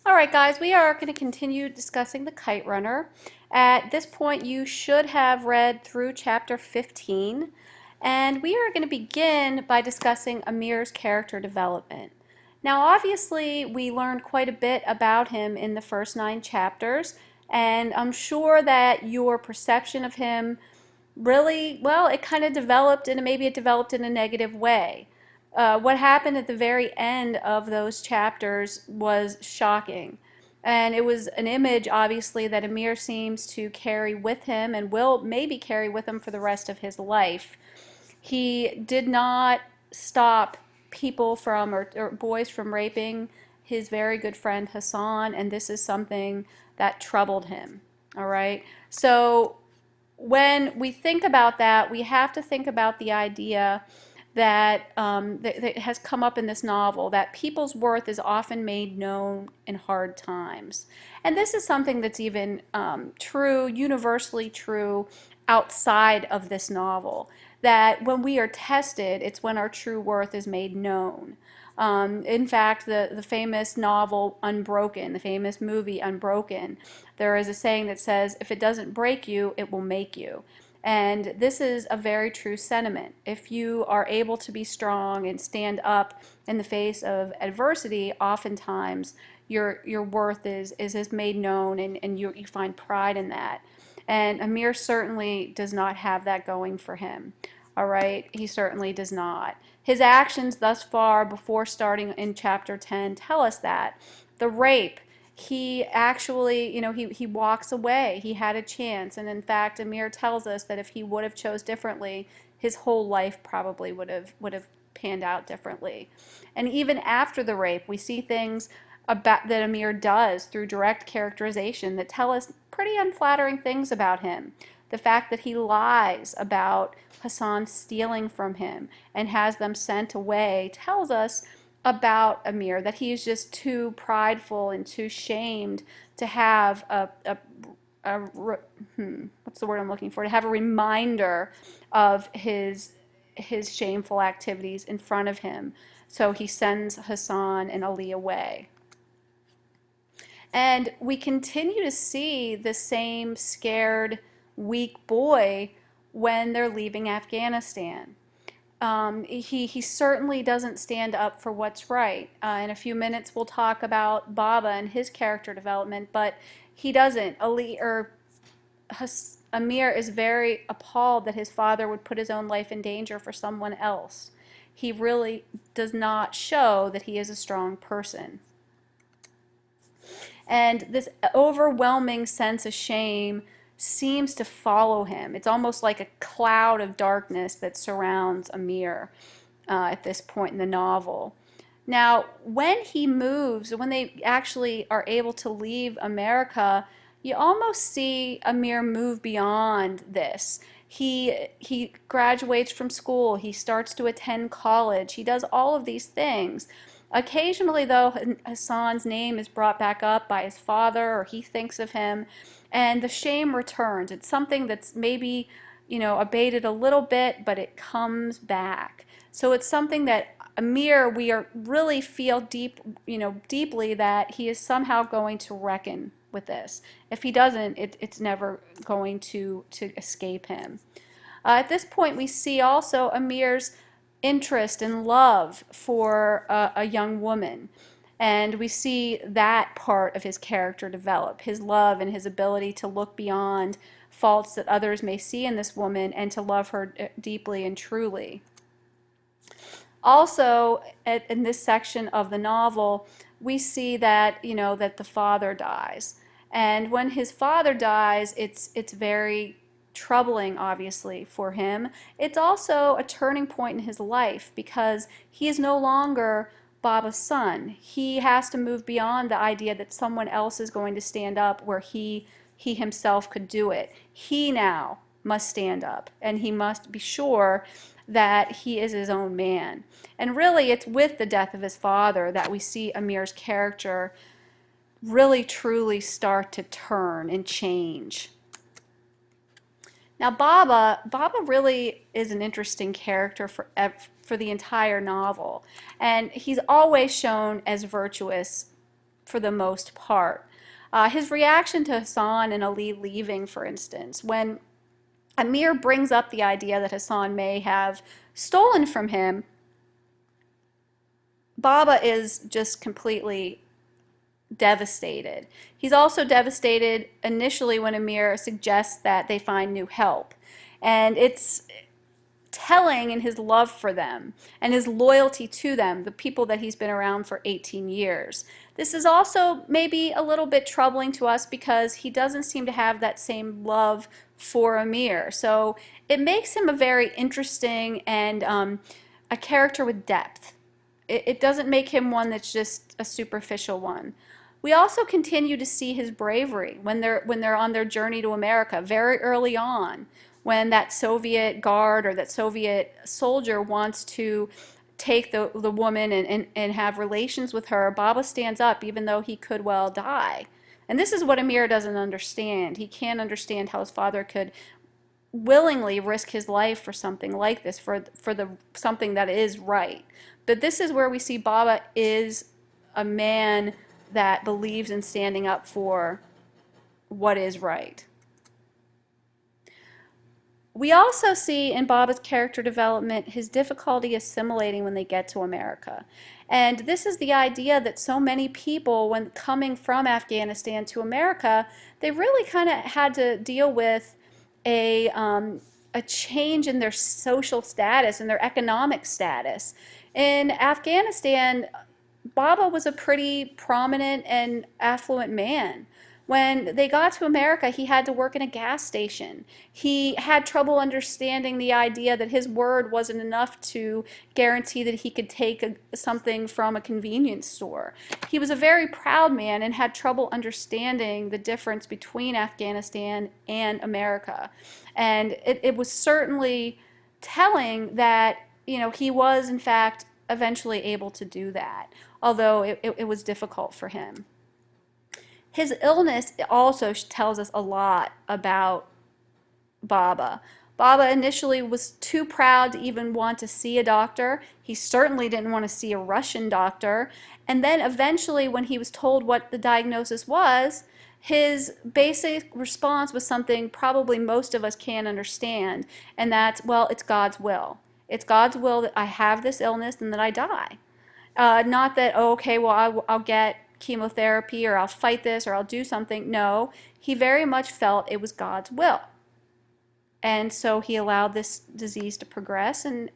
All right, guys, we are going to continue discussing the Kiterunner. At this point, you should have read through chapter 15, and we are going to begin by discussing Amir's character development. Now, obviously, we learned quite a bit about him in the first 9 chapters, and I'm sure that your perception of him really, well, it kind of developed, and maybe it developed in a negative way. What happened at the very end of those chapters was shocking. And it was an image, obviously, that Amir seems to carry with him and will maybe carry with him for the rest of his life. He did not stop people from, or boys from raping his very good friend Hassan, and this is something that troubled him. All right? So when we think about that, we have to think about the idea that has come up in this novel, that people's worth is often made known in hard times. And this is something that's even true, universally true, outside of this novel. That when we are tested, it's when our true worth is made known. In fact, the famous novel Unbroken, the famous movie Unbroken, there is a saying that says, if it doesn't break you, it will make you. And this is a very true sentiment. If you are able to be strong and stand up in the face of adversity, oftentimes your worth is made known, and you find pride in that. And Amir certainly does not have that going for him. All right, he certainly does not. His actions thus far, before starting in chapter 10, tell us that. The rape, he actually, he walks away. He had a chance. And in fact, Amir tells us that if he would have chose differently, his whole life probably would have panned out differently. And even after the rape, we see things about that Amir does through direct characterization that tell us pretty unflattering things about him. The fact that he lies about Hassan stealing from him and has them sent away tells us about Amir, that he is just too prideful and too shamed to have what's the word I'm looking for? To have a reminder of his shameful activities in front of him. So he sends Hassan and Ali away. And we continue to see the same scared, weak boy when they're leaving Afghanistan. He certainly doesn't stand up for what's right. In a few minutes, we'll talk about Baba and his character development, but he doesn't. Amir is very appalled that his father would put his own life in danger for someone else. He really does not show that he is a strong person. And this overwhelming sense of shame seems to follow him. It's almost like a cloud of darkness that surrounds Amir at this point in the novel. Now, when he moves, when they actually are able to leave America, you almost see Amir move beyond this. He graduates from school. He starts to attend college. He does all of these things. Occasionally, though, Hassan's name is brought back up by his father, or he thinks of him, and the shame returns. It's something that's maybe, abated a little bit, but it comes back. So it's something that Amir, we are really feel deeply that he is somehow going to reckon with this. If he doesn't, it's never going to escape him. At this point, we see also Amir's interest and love for a young woman. And we see that part of his character develop, his love and his ability to look beyond faults that others may see in this woman and to love her deeply and truly. Also, in this section of the novel, we see that, that the father dies. And when his father dies, it's very troubling, obviously, for him. It's also a turning point in his life because he is no longer Baba's son. He has to move beyond the idea that someone else is going to stand up where he himself could do it. He now must stand up, and he must be sure that he is his own man. And really, it's with the death of his father that we see Amir's character really truly start to turn and change. Now, Baba really is an interesting character for the entire novel, and he's always shown as virtuous for the most part. His reaction to Hassan and Ali leaving, for instance, when Amir brings up the idea that Hassan may have stolen from him, Baba is just completely devastated. He's also devastated initially when Amir suggests that they find new help. And it's telling in his love for them and his loyalty to them, the people that he's been around for 18 years. This is also maybe a little bit troubling to us because he doesn't seem to have that same love for Amir. So it makes him a very interesting and a character with depth. It doesn't make him one that's just a superficial one. We also continue to see his bravery when they're on their journey to America very early on, when that Soviet guard or that Soviet soldier wants to take the woman and have relations with her. Baba stands up even though he could well die. And this is what Amir doesn't understand. He can't understand how his father could willingly risk his life for something like this, for something that is right. But this is where we see Baba is a man that believes in standing up for what is right. We also see in Baba's character development his difficulty assimilating when they get to America. And this is the idea that so many people, when coming from Afghanistan to America, they really kind of had to deal with a change in their social status and their economic status. In Afghanistan, Baba was a pretty prominent and affluent man. When they got to America, he had to work in a gas station. He had trouble understanding the idea that his word wasn't enough to guarantee that he could take something from a convenience store. He was a very proud man and had trouble understanding the difference between Afghanistan and America. And it was certainly telling that, he was in fact eventually able to do that, although it was difficult for him. His illness also tells us a lot about Baba. Baba initially was too proud to even want to see a doctor. He certainly didn't want to see a Russian doctor. And then eventually, when he was told what the diagnosis was, his basic response was something probably most of us can't understand, and that's, well, it's God's will. It's God's will that I have this illness and that I die. Not that, oh, okay, well, I'll get chemotherapy or I'll fight this or I'll do something. No, he very much felt it was God's will. And so he allowed this disease to progress, and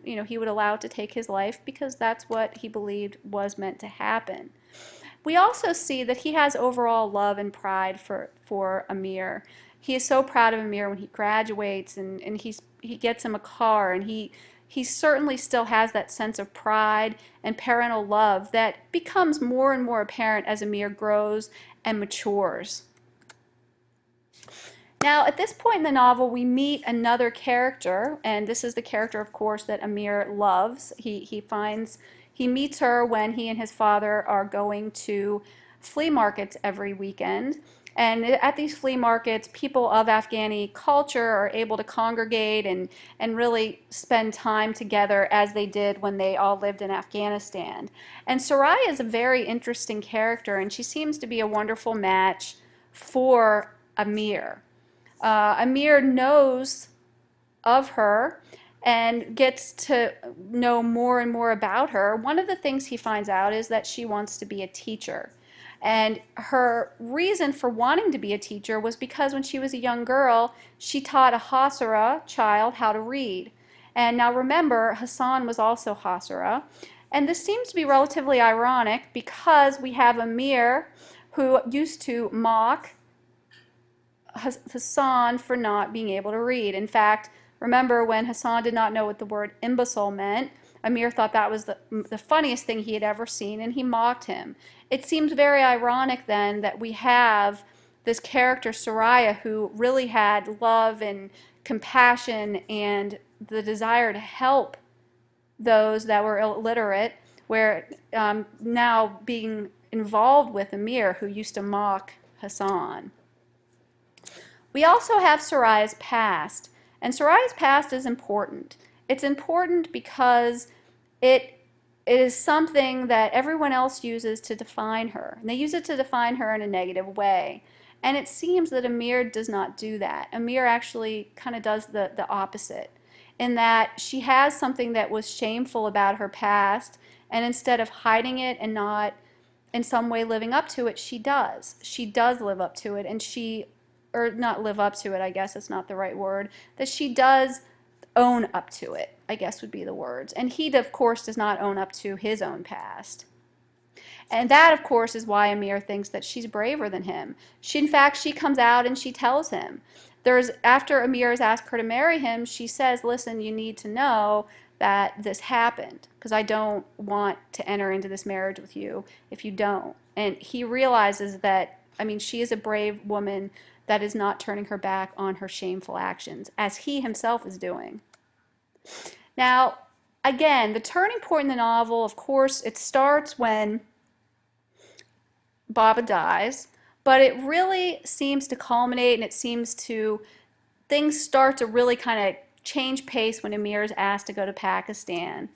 he would allow it to take his life because that's what he believed was meant to happen. We also see that he has overall love and pride for Amir. He is so proud of Amir when he graduates and he gets him a car, and he certainly still has that sense of pride and parental love that becomes more and more apparent as Amir grows and matures. Now, at this point in the novel, we meet another character, and this is the character, of course, that Amir loves. He meets her when he and his father are going to flea markets every weekend. And at these flea markets, people of Afghani culture are able to congregate and really spend time together as they did when they all lived in Afghanistan. And Soraya is a very interesting character, and she seems to be a wonderful match for Amir. Amir knows of her and gets to know more and more about her. One of the things he finds out is that she wants to be a teacher. And her reason for wanting to be a teacher was because when she was a young girl, she taught a Hazara child how to read. And now remember, Hassan was also Hazara. And this seems to be relatively ironic because we have Amir, who used to mock Hassan for not being able to read. In fact, remember when Hassan did not know what the word imbecile meant, Amir thought that was the funniest thing he had ever seen, and he mocked him. It seems very ironic then that we have this character, Soraya, who really had love and compassion and the desire to help those that were illiterate, where now being involved with Amir, who used to mock Hassan. We also have Soraya's past, and Soraya's past is important. It's important because it it is something that everyone else uses to define her. And they use it to define her in a negative way. And it seems that Amir does not do that. Amir actually kind of does the opposite, in that she has something that was shameful about her past, and instead of hiding it and not in some way living up to it, she does. She does live up to it, and or not live up to it, I guess it's not the right word, that she does own up to it, I guess would be the words. And he, of course, does not own up to his own past. And that, of course, is why Amir thinks that she's braver than him. In fact, she comes out and she tells him. After Amir has asked her to marry him, she says, listen, you need to know that this happened because I don't want to enter into this marriage with you if you don't. And he realizes that, I mean, she is a brave woman that is not turning her back on her shameful actions, as he himself is doing. Now, again, the turning point in the novel, of course, it starts when Baba dies, but it really seems to culminate, and things start to really kind of change pace when Amir is asked to go to Pakistan.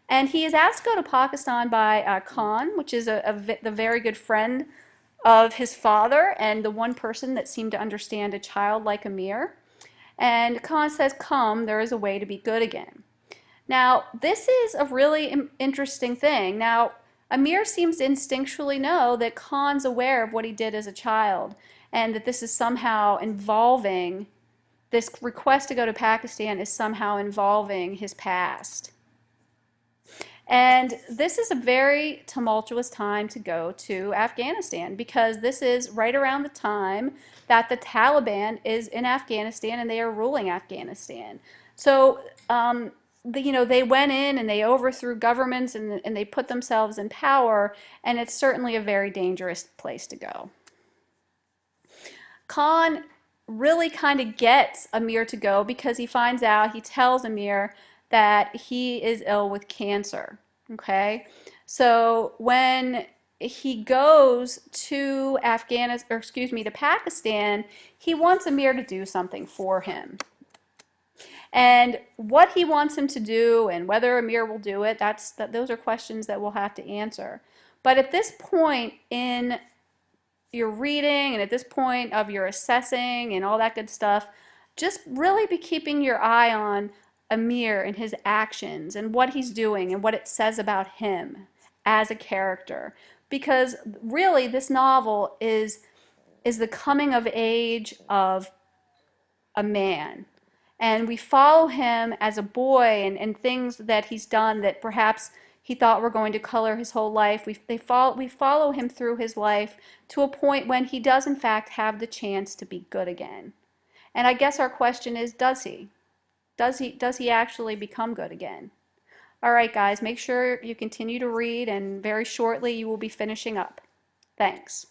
And he is asked to go to Pakistan by Khan, which is the very good friend of his father and the one person that seemed to understand a child like Amir. And Khan says, come, there is a way to be good again. Now, this is a really interesting thing. Now, Amir seems to instinctually know that Khan's aware of what he did as a child, and that this is somehow involving, this request to go to Pakistan is somehow involving his past. And this is a very tumultuous time to go to Afghanistan, because this is right around the time that the Taliban is in Afghanistan and they are ruling Afghanistan. So, they went in and they overthrew governments, and they put themselves in power, and it's certainly a very dangerous place to go. Khan really kind of gets Amir to go because he tells Amir that he is ill with cancer. Okay, so when he goes to to Pakistan, he wants Amir to do something for him. And what he wants him to do and whether Amir will do it, those are questions that we'll have to answer. But at this point in your reading and at this point of your assessing and all that good stuff, just really be keeping your eye on Amir and his actions and what he's doing and what it says about him as a character. Because really this novel is the coming of age of a man. And we follow him as a boy and things that he's done that perhaps he thought were going to color his whole life. We follow him through his life to a point when he does in fact have the chance to be good again. And I guess our question is, does he? Does he actually become good again? All right, guys, make sure you continue to read, and very shortly you will be finishing up. Thanks.